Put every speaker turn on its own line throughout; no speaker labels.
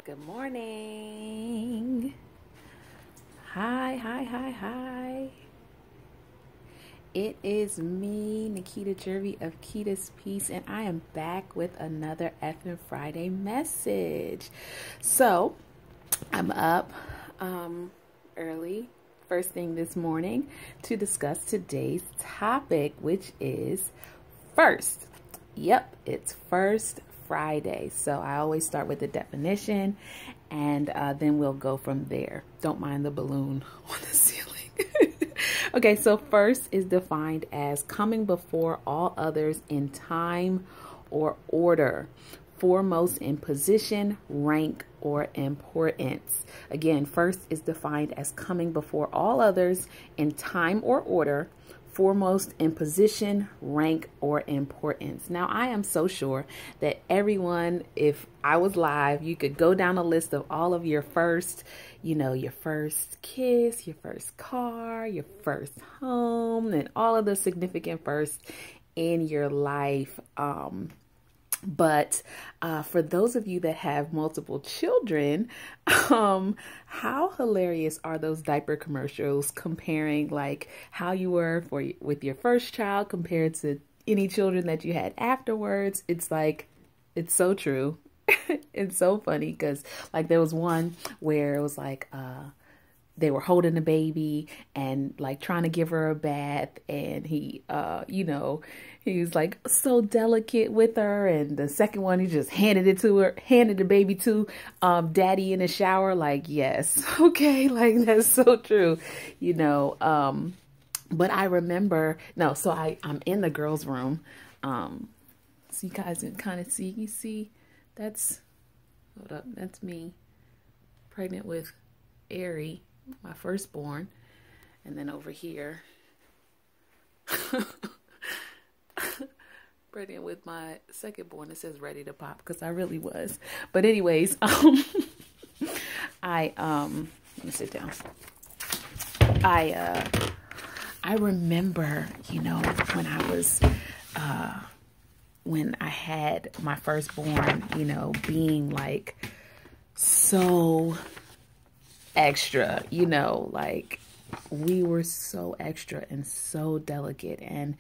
Good morning. Hi. It is me, Nikita Jervy of Kita's Peace, and I am back with another Effin' Friday message. So, I'm up early, first thing this morning, to discuss today's topic, which is first. Yep, it's First Friday. So I always start with the definition and then we'll go from there. Don't mind the balloon on the ceiling. Okay, so first is defined as coming before all others in time or order, foremost in position, rank, or importance. Again, first is defined as coming before all others in time or order, foremost in position, rank, or importance. Now, I am so sure that everyone, if I was live, you could go down a list of all of your first, your first kiss, your first car, your first home, and all of the significant firsts in your life. But for those of you that have multiple children, how hilarious are those diaper commercials comparing like how you were with your first child compared to any children that you had afterwards? It's like, it's so true. It's so funny because like there was one where it was like, they were holding the baby and like trying to give her a bath, and he was like so delicate with her. And the second one, he just handed the baby to daddy in the shower. Like, yes, okay, like that's so true, but I remember, so I'm in the girls' room. So you guys can kind of see, hold up, that's me pregnant with Ari, my firstborn. And then over here, pregnant with my secondborn. It says ready to pop because I really was. But anyways, let me sit down. I remember, when I was when I had my firstborn, being like so extra, like we were so extra and so delicate. And,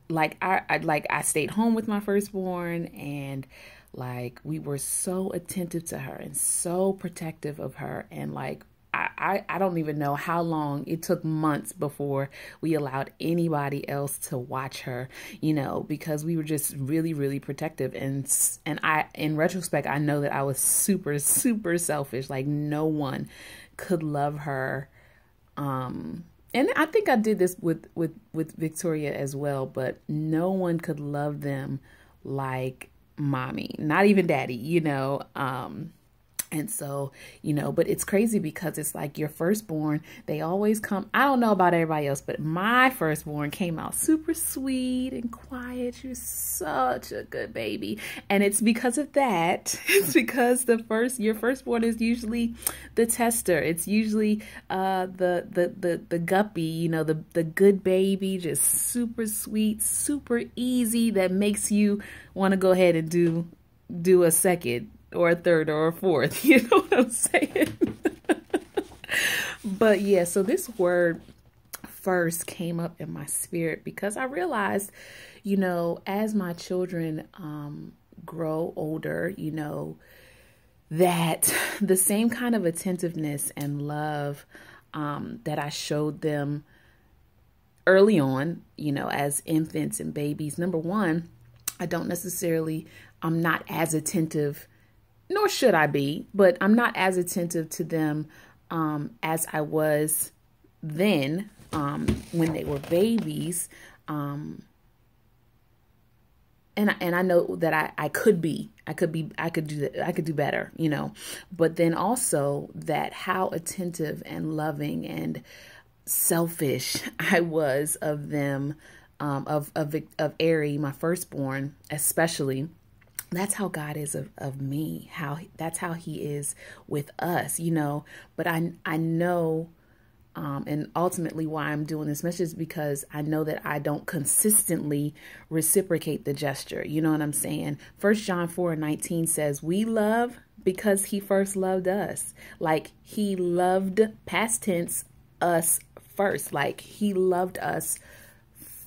I stayed home with my firstborn, and like we were so attentive to her and so protective of her. And like, I don't even know how long it took, months before we allowed anybody else to watch her, because we were just really, really protective. And I, in retrospect, I know that I was super, super selfish. Like no one could love her. And I think I did this with Victoria as well, but no one could love them like mommy, not even daddy, And so, but it's crazy because it's like your firstborn, they always come. I don't know about everybody else, but my firstborn came out super sweet and quiet. She was such a good baby. And it's because of that. It's because your firstborn is usually the tester. It's usually the guppy, the good baby, just super sweet, super easy, that makes you want to go ahead and do a second or a third or a fourth, you know what I'm saying? But yeah, so this word first came up in my spirit because I realized, as my children grow older, that the same kind of attentiveness and love that I showed them early on, as infants and babies. Number one, I'm not as attentive, nor should I be, but I'm not as attentive to them as I was then when they were babies. And I know that I could do better, but then also that how attentive and loving and selfish I was of them, of Ari, my firstborn, especially. That's how God is of me, that's how he is with us, but I know And ultimately why I'm doing this message is because I know that I don't consistently reciprocate the gesture. You know what I'm saying? 1 John 4:19 says, we love because he first loved us. Like he loved, past tense, us first. Like he loved us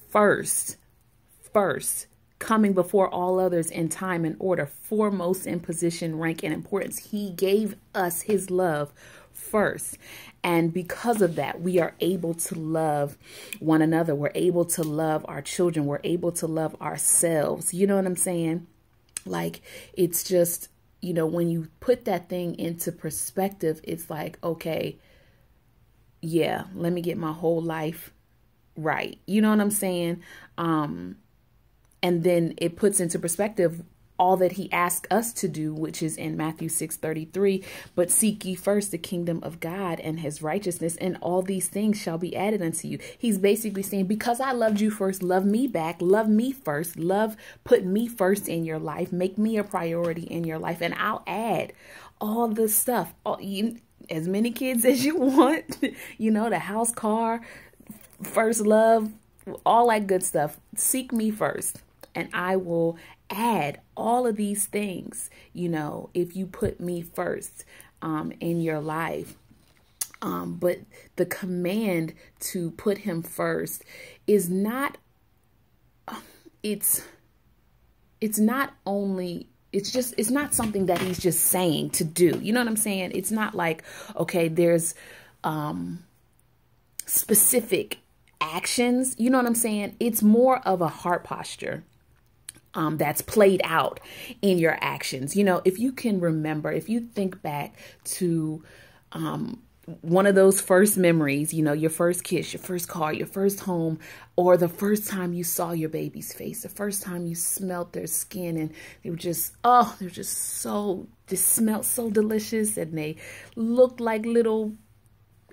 first, coming before all others in time and order, foremost in position, rank, and importance. He gave us his love first. And because of that, we are able to love one another. We're able to love our children. We're able to love ourselves. You know what I'm saying? Like, it's just, you know, when you put that thing into perspective, it's like, okay, yeah, let me get my whole life right. You know what I'm saying? And then it puts into perspective all that he asked us to do, which is in Matthew 6:33, but seek ye first the kingdom of God and his righteousness, and all these things shall be added unto you. He's basically saying, because I loved you first, love me back, love me first, put me first in your life, make me a priority in your life, and I'll add all the stuff, as many kids as you want, you know, the house, car, first love, all that good stuff. Seek me first, and I will add all of these things, you know, if you put me first in your life. But the command to put him first is not, it's not only, it's not something that he's just saying to do. You know what I'm saying? It's not like, okay, there's specific actions. You know what I'm saying? It's more of a heart posture that's played out in your actions. You know, if you can remember, if you think back to one of those first memories, you know, your first kiss, your first car, your first home, or the first time you saw your baby's face, the first time you smelled their skin, and they were just, they smelled so delicious, and they looked like little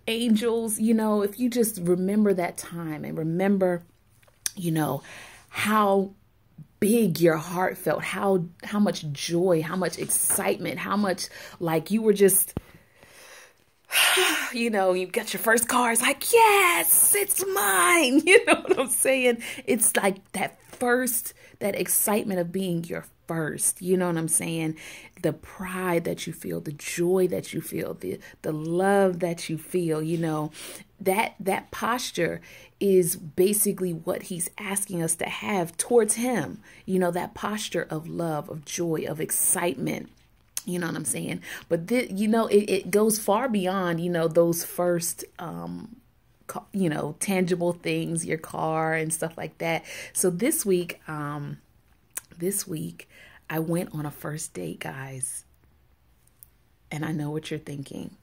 angels. You know, if you just remember that time and remember, you know, how big your heart felt, how much joy, how much excitement, how much like you were just, you know, you got your first car. It's like, yes, it's mine. You know what I'm saying? It's like that excitement of being your first. You know what I'm saying? The pride that you feel, the joy that you feel, the love that you feel, you know, that posture is basically what he's asking us to have towards him. You know, that posture of love, of joy, of excitement. You know what I'm saying? But you know, it goes far beyond, you know, those first, you know, tangible things, your car and stuff like that. So this week I went on a first date, guys. And I know what you're thinking.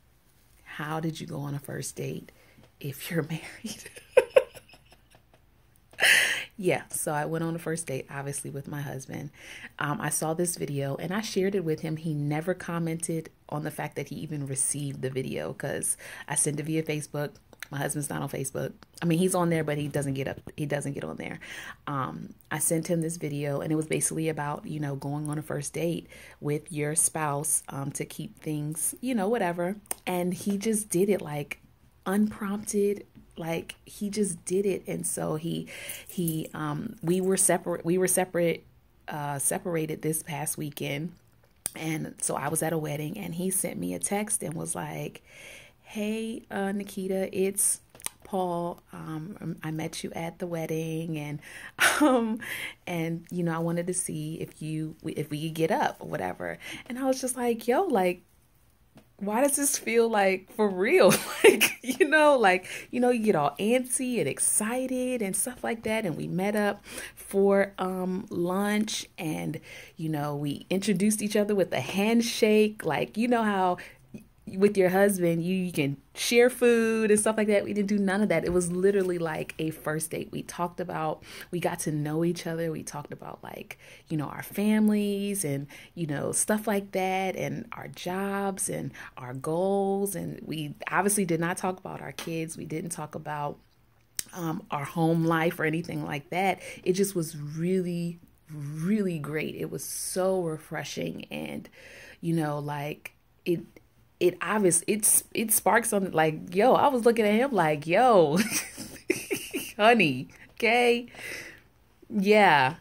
How did you go on a first date if you're married? Yeah, so I went on a first date, obviously, with my husband. I saw this video and I shared it with him. He never commented on the fact that he even received the video because I sent it via Facebook. My husband's not on Facebook. I mean, he's on there, but he doesn't get on there. I sent him this video, and it was basically about, you know, going on a first date with your spouse to keep things, you know, whatever. And he just did it like unprompted. Like he just did it. And so we were separated this past weekend. And so I was at a wedding, and he sent me a text and was like, hey, Nikita, it's Paul. I met you at the wedding, and you know, I wanted to see if we could get up or whatever. And I was just like, yo, like, why does this feel like for real? Like, you know, you get all antsy and excited and stuff like that. And we met up for lunch, and, you know, we introduced each other with a handshake. Like, you know how with your husband, you can share food and stuff like that. We didn't do none of that. It was literally like a first date. We got to know each other. We talked about, like, you know, our families and, you know, stuff like that, and our jobs and our goals. And we obviously did not talk about our kids. We didn't talk about our home life or anything like that. It just was really, really great. It was so refreshing. And, you know, like it sparks something like, yo, I was looking at him like, yo, honey, okay, yeah.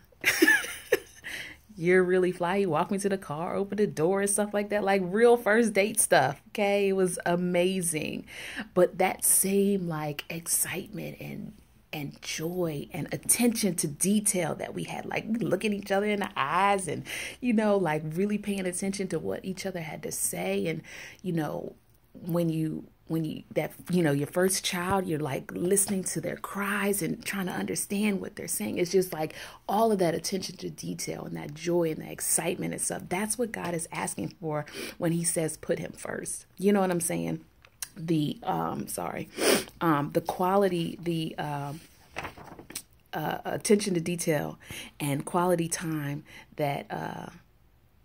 You're really fly. You walk me to the car, open the door and stuff like that, like real first date stuff. Okay. It was amazing. But that same like excitement and joy and attention to detail that we had, like looking each other in the eyes and, like really paying attention to what each other had to say. And, when you that your first child, you're like listening to their cries and trying to understand what they're saying. It's just like all of that attention to detail and that joy and that excitement and stuff. That's what God is asking for when he says put him first. You know what I'm saying? The the quality, the attention to detail and quality time that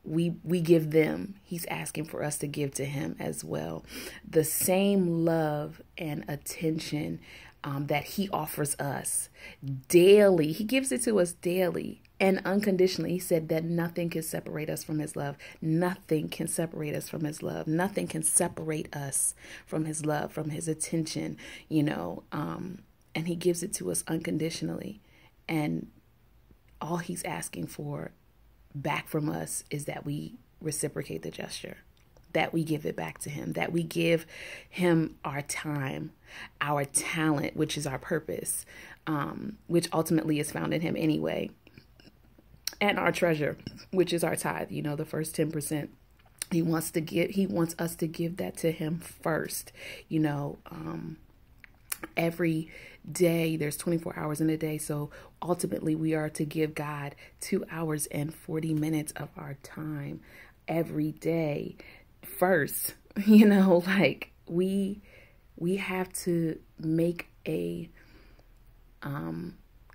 we give them, he's asking for us to give to him as well. The same love and attention that he offers us daily. He gives it to us daily and unconditionally. He said that nothing can separate us from his love. Nothing can separate us from his love. Nothing can separate us from his love, from his attention, and he gives it to us unconditionally. And all he's asking for back from us is that we reciprocate the gesture, that we give it back to him, that we give him our time, our talent, which is our purpose, which ultimately is found in him anyway, and our treasure, which is our tithe, the first 10%. He wants us to give that to him first. Every day there's 24 hours in a day, so ultimately we are to give God 2 hours and 40 minutes of our time every day first. Like we have to make a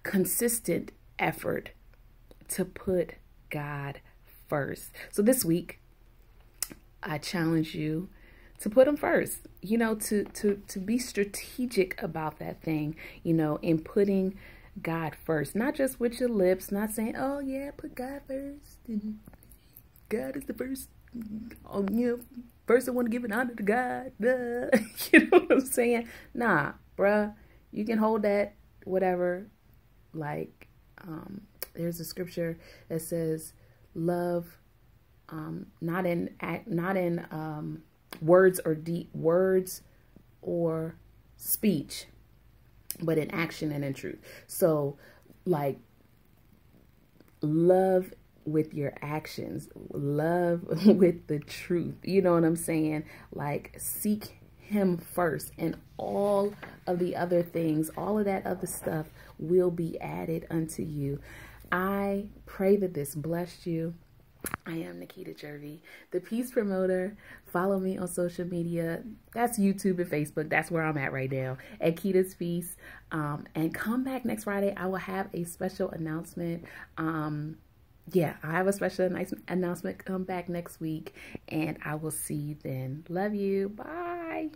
consistent effort to put God first. So this week I challenge you to put him first, to be strategic about that thing, in putting God first, not just with your lips, not saying, oh yeah, put God first. And God is the first, first I want to give an honor to God. You know what I'm saying? Nah, bruh, you can hold that, whatever. Like, there's a scripture that says love, not in words or speech, but in action and in truth. So like love with your actions, love with the truth. You know what I'm saying? Like seek him first, and all of the other things, all of that other stuff will be added unto you. I pray that this blessed you. I am Nikita Jervey, the Peace Promoter. Follow me on social media. That's YouTube and Facebook. That's where I'm at right now, at Kita's Peace. And come back next Friday. I will have a special announcement. Yeah, I have a special announcement. Come back next week, and I will see you then. Love you. Bye.